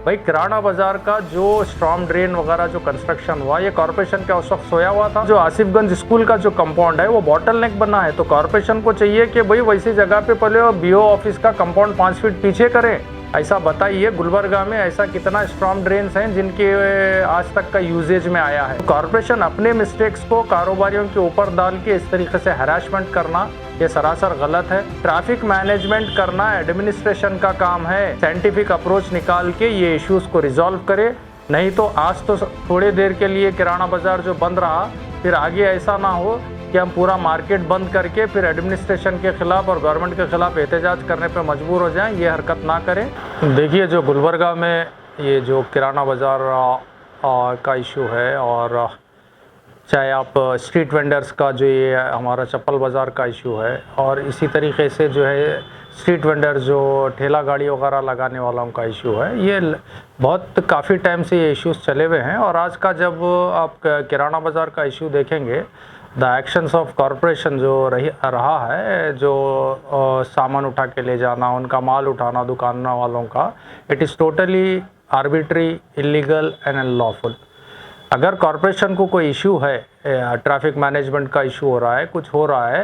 भाई किराना बाजार का जो स्ट्रॉम ड्रेन वगैरह जो कंस्ट्रक्शन हुआ, ये कॉर्पोरेशन का उस वक्त सोया हुआ था। जो आसिफगंज स्कूल का जो कंपाउंड है वो बॉटल नेक बना है, तो कॉर्पोरेशन को चाहिए कि भाई वैसी जगह पे पहले बीओ ऑफिस का कंपाउंड 5 फीट पीछे करें। ऐसा बताइए गुलबर्गा में ऐसा कितना स्ट्रॉम ड्रेन्स हैं जिनके आज तक का यूजेज में आया है। कॉर्पोरेशन अपने मिस्टेक्स को कारोबारियों के ऊपर डाल के इस तरीके से हैरेसमेंट करना ये सरासर गलत है। ट्रैफिक मैनेजमेंट करना एडमिनिस्ट्रेशन का काम है। साइंटिफिक अप्रोच निकाल के ये इश्यूज को रिजॉल्व करे, नहीं तो आज तो थोड़ी देर के लिए किराना बाजार जो बंद रहा, फिर आगे ऐसा ना हो कि हम पूरा मार्केट बंद करके फिर एडमिनिस्ट्रेशन के खिलाफ और गवर्नमेंट के खिलाफ एहतजाज करने पे मजबूर हो जाएं। ये हरकत ना करें। देखिए जो गुलबर्गा में ये जो किराना बाजार का इशू है, और चाहे आप स्ट्रीट वेंडर्स का जो ये हमारा चप्पल बाज़ार का इशू है, और इसी तरीके से जो है स्ट्रीट वेंडर जो ठेला गाड़ी वगैरह लगाने वालों का इशू है, ये बहुत काफ़ी टाइम से ये इश्यूज चले हुए हैं। और आज का जब आप किराना बाज़ार का इशू देखेंगे, द एक्शंस ऑफ कॉरपोरेशन जो रहा है, जो सामान उठा के ले जाना, उनका माल उठाना दुकान वालों का, it is totally arbitrary, illegal and unlawful. अगर कॉरपोरेशन को कोई इशू है, ट्रैफिक मैनेजमेंट का इशू हो रहा है, कुछ हो रहा है,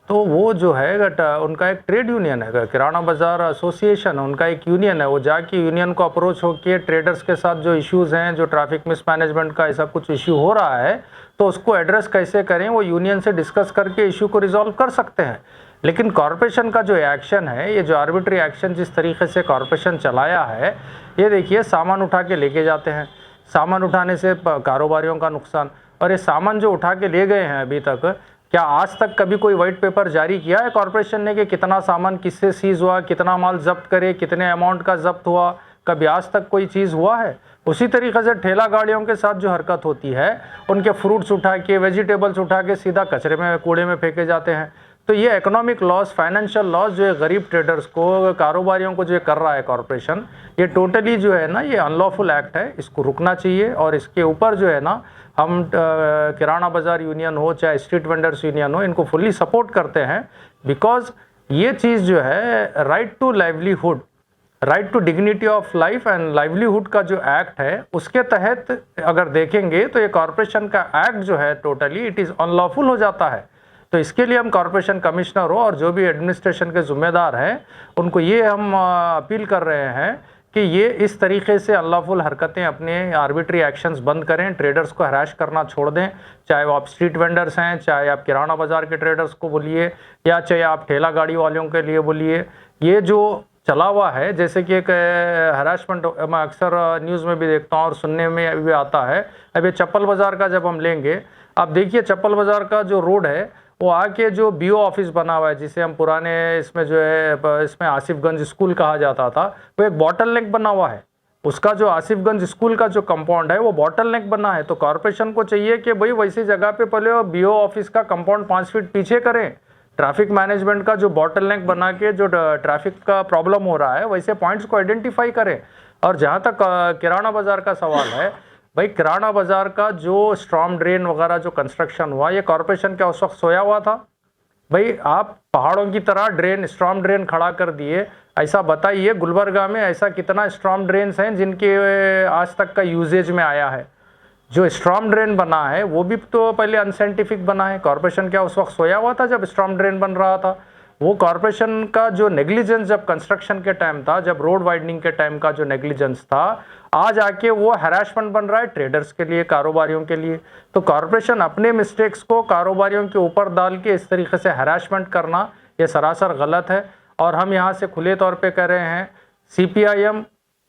तो वो जो है उनका एक ट्रेड यूनियन है, किराना बाज़ार एसोसिएशन, उनका एक यूनियन है। वो जाके यूनियन को अप्रोच होकर ट्रेडर्स के साथ जो इश्यूज़ हैं, जो ट्रैफिक मिसमैनेजमेंट का ऐसा कुछ इशू हो रहा है, तो उसको एड्रेस कैसे करें, वो यूनियन से डिस्कस करके इशू को रिजॉल्व कर सकते हैं। लेकिन कॉरपोरेशन का जो एक्शन है, ये जो आर्बिट्री एक्शन जिस तरीके से कॉरपोरेशन चलाया है, ये देखिए सामान उठा के लेके जाते हैं, सामान उठाने से कारोबारियों का नुकसान। और ये सामान जो उठा के ले गए हैं अभी तक, क्या आज तक कभी कोई वाइट पेपर जारी किया है कॉरपोरेशन ने कि कितना सामान किससे सीज हुआ, कितना माल जब्त करे, कितने अमाउंट का जब्त हुआ? कभी आज तक कोई चीज़ हुआ है? उसी तरीके से ठेला गाड़ियों के साथ जो हरकत होती है, उनके फ्रूट्स उठा के, वेजिटेबल्स उठा के सीधा कचरे में, कूड़े में फेंके जाते हैं। तो ये इकोनॉमिक लॉस, फाइनेंशियल लॉस जो है गरीब ट्रेडर्स को, कारोबारियों को जो कर रहा है कॉरपोरेशन, ये टोटली जो है ना, ये अनलॉफुल एक्ट है। इसको रुकना चाहिए। और इसके ऊपर जो है ना, हम किराना बाज़ार यूनियन हो चाहे स्ट्रीट वेंडर्स यूनियन हो, इनको फुल्ली सपोर्ट करते हैं। बिकॉज ये चीज़ जो है right to livelihood, right to dignity of life and livelihood का जो एक्ट है, उसके तहत अगर देखेंगे तो ये कॉरपोरेशन का एक्ट जो है टोटली इट इज़ अनलॉफुल हो जाता है। तो इसके लिए हम कॉरपोरेशन कमिश्नर हो और जो भी एडमिनिस्ट्रेशन के ज़िम्मेदार हैं, उनको ये हम अपील कर रहे हैं कि ये इस तरीके से अनलॉफुल हरकतें, अपने आर्बिट्री एक्शंस बंद करें, ट्रेडर्स को हराश करना छोड़ दें। चाहे वो आप स्ट्रीट वेंडर्स हैं, चाहे आप किराना बाज़ार के ट्रेडर्स को बोलिए, या चाहे आप ठेला गाड़ी वालों के लिए बोलिए, ये जो चला हुआ है, जैसे कि एक हरासमेंट मैं अक्सर न्यूज़ में भी देखता हूँ और सुनने में भी आता है। अब ये चप्पल बाज़ार का जब हम लेंगे, आप देखिए चप्पल बाज़ार का जो रोड है, वो आके जो बीओ ऑफिस बना हुआ है, जिसे हम पुराने इसमें जो है, इसमें आसिफगंज स्कूल कहा जाता था, वो एक बॉटल नेक बना हुआ है। उसका जो आसिफगंज स्कूल का जो कंपाउंड है, वो बॉटल नेक बना है। तो कॉरपोरेशन को चाहिए कि भाई वैसी जगह पे पहले बीओ ऑफिस का कंपाउंड 5 फीट पीछे करें। ट्रैफिक मैनेजमेंट का जो बॉटल नेक बना के जो ट्रैफिक का प्रॉब्लम हो रहा है, वैसे पॉइंट्स को आइडेंटिफाई करें। और जहाँ तक किराना बाज़ार का सवाल है, भाई किराना बाज़ार का जो स्ट्रॉम ड्रेन वगैरह जो कंस्ट्रक्शन हुआ, ये कॉरपोरेशन का उस वक्त सोया हुआ था। भाई आप पहाड़ों की तरह ड्रेन, स्ट्रॉम ड्रेन खड़ा कर दिए। ऐसा बताइए गुलबर्गा में ऐसा कितना स्ट्रॉम ड्रेन्स हैं जिनके आज तक का यूजेज में आया है? जो स्ट्रॉम ड्रेन बना है वो भी तो पहले अनसाइंटिफिक बना है। कॉरपोरेशन क्या उस वक्त सोया हुआ था जब स्ट्रॉम ड्रेन बन रहा था? वो कॉरपोरेशन का जो नेग्लिजेंस जब कंस्ट्रक्शन के टाइम था, जब रोड वाइडनिंग के टाइम का जो नेग्लिजेंस था, आज आके वो हैरेसमेंट बन रहा है ट्रेडर्स के लिए, कारोबारियों के लिए। तो कॉरपोरेशन अपने मिस्टेक्स को कारोबारियों के ऊपर डाल के इस तरीके से हैरेसमेंट करना ये सरासर गलत है। और हम यहाँ से खुले तौर पे कह रहे हैं, CPIM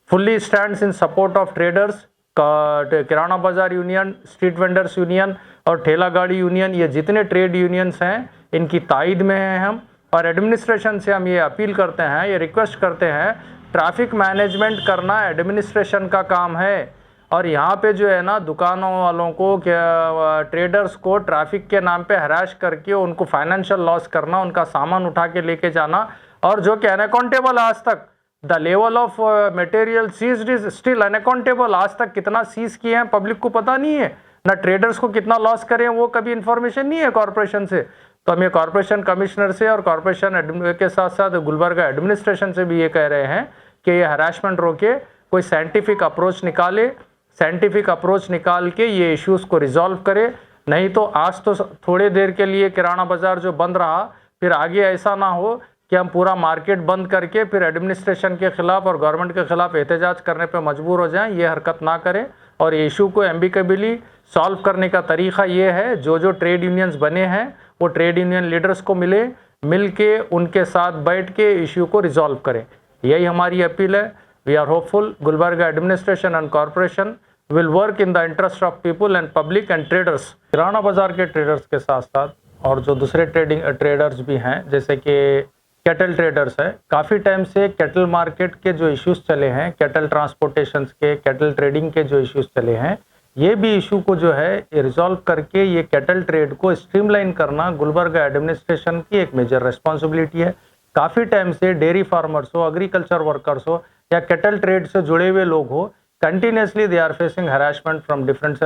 fully stands in support of traders. किराना बाज़ार यूनियन, स्ट्रीट वेंडर्स यूनियन और ठेला गाड़ी यूनियन, ये जितने ट्रेड यूनियंस हैं, इनकी तायद में हैं हम। और एडमिनिस्ट्रेशन से हम ये अपील करते हैं, ये रिक्वेस्ट करते हैं, ट्रैफिक मैनेजमेंट करना एडमिनिस्ट्रेशन का काम है। और यहाँ पे जो है ना, दुकानों वालों को, ट्रेडर्स को ट्रैफिक के नाम पे हराश करके उनको फाइनेंशियल लॉस करना, उनका सामान उठा के लेके जाना, और जो कि अनअकाउंटेबल आज तक, the level of material seized is still unaccountable. आज तक कितना सीज किए हैं पब्लिक को पता नहीं है, ना ट्रेडर्स को कितना लॉस करें वो कभी इन्फॉर्मेशन नहीं है कॉरपोरेशन से। तो हम ये कॉरपोरेशन कमिश्नर से और कॉरपोरेशन के साथ साथ गुलबर्गा एडमिनिस्ट्रेशन से भी ये कह रहे हैं कि ये हरासमेंट रोके कोई साइंटिफिक अप्रोच निकाले, साइंटिफिक अप्रोच निकाल के ये इश्यूज़ को रिजॉल्व करे। नहीं तो आज तो थोड़ी देर के लिए किराना बाज़ार जो बंद रहा, फिर आगे ऐसा ना हो कि हम पूरा मार्केट बंद करके फिर एडमिनिस्ट्रेशन के खिलाफ और गवर्नमेंट के खिलाफ एहतजाज करने पे मजबूर हो जाएं। ये हरकत ना करें और ये इशू को एम्बिकेबली सॉल्व करने का तरीका ये है, जो ट्रेड यूनियंस बने हैं वो ट्रेड यूनियन लीडर्स को मिल के उनके साथ बैठ के इशू को रिजॉल्व करें। यही हमारी अपील है। We are hopeful Gulbarga administration and corporation will work in the interest of people and public and traders. किराना बाजार के ट्रेडर्स के साथ साथ और जो दूसरे ट्रेडर्स भी हैं, जैसे कि कैटल ट्रेडर्स है, काफ़ी टाइम से कैटल मार्केट के जो इश्यूज चले हैं, कैटल ट्रांसपोर्टेशन के, कैटल ट्रेडिंग के जो इश्यूज चले हैं, ये भी इशू को जो है रिजॉल्व करके ये कैटल ट्रेड को स्ट्रीमलाइन करना गुलबर्गा एडमिनिस्ट्रेशन की एक मेजर रिस्पॉन्सिबिलिटी है। काफ़ी टाइम से डेयरी फार्मर्स हो, एग्रीकल्चर वर्कर्स हो या कैटल ट्रेड से जुड़े हुए लोग हो, continuously they are facing harassment from different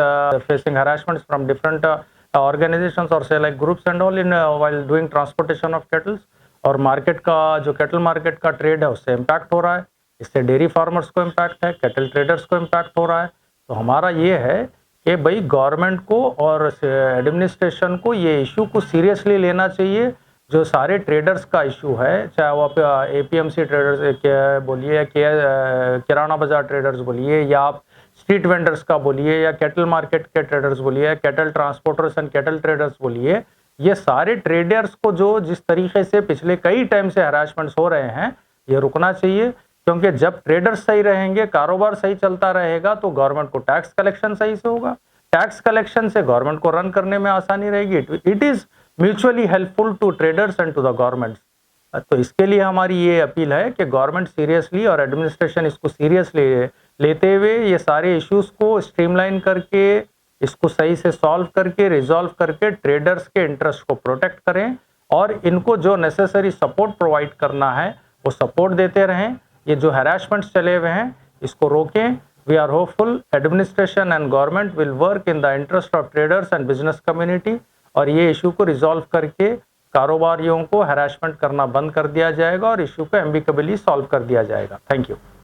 organizations or say like groups and all in while doing transportation of cattle। और मार्केट का जो कैटल मार्केट का ट्रेड है उससे इम्पैक्ट हो रहा है, इससे डेयरी फार्मर्स को इम्पैक्ट है, कैटल ट्रेडर्स को इम्पैक्ट हो रहा है। तो हमारा ये है कि भाई गवर्नमेंट को और एडमिनिस्ट्रेशन को ये इशू को सीरियसली लेना चाहिए। जो सारे ट्रेडर्स का इशू है, चाहे वो आप APMC ट्रेडर्स बोलिए या किराना बाजार ट्रेडर्स बोलिए या आप स्ट्रीट वेंडर्स का बोलिए या कैटल मार्केट के ट्रेडर्स बोलिए, cattle transporters and cattle traders बोलिए, ये सारे ट्रेडर्स को जो जिस तरीके से पिछले कई टाइम से हरासमेंट्स हो रहे हैं, ये रुकना चाहिए। क्योंकि जब ट्रेडर्स सही रहेंगे, कारोबार सही चलता रहेगा, तो गवर्नमेंट को टैक्स कलेक्शन सही से होगा, टैक्स कलेक्शन से गवर्नमेंट को रन करने में आसानी रहेगी। It is mutually helpful to traders and to the government. तो इसके लिए हमारी ये अपील है कि गवर्नमेंट सीरियसली और एडमिनिस्ट्रेशन इसको सीरियसली लेते हुए ये सारे इश्यूज को स्ट्रीमलाइन करके इसको सही से सॉल्व करके रिजॉल्व करके ट्रेडर्स के इंटरेस्ट को प्रोटेक्ट करें और इनको जो नेसेसरी सपोर्ट प्रोवाइड करना है वो सपोर्ट देते रहें। ये जो हैरेसमेंट्स चले हुए हैं इसको रोकें। We are hopeful administration and government will work in the interest of traders and business community और ये इशू को रिजॉल्व करके कारोबारियों को हैरेसमेंट करना बंद कर दिया जाएगा और इशू को एम्बिकेबली सॉल्व कर दिया जाएगा। Thank you.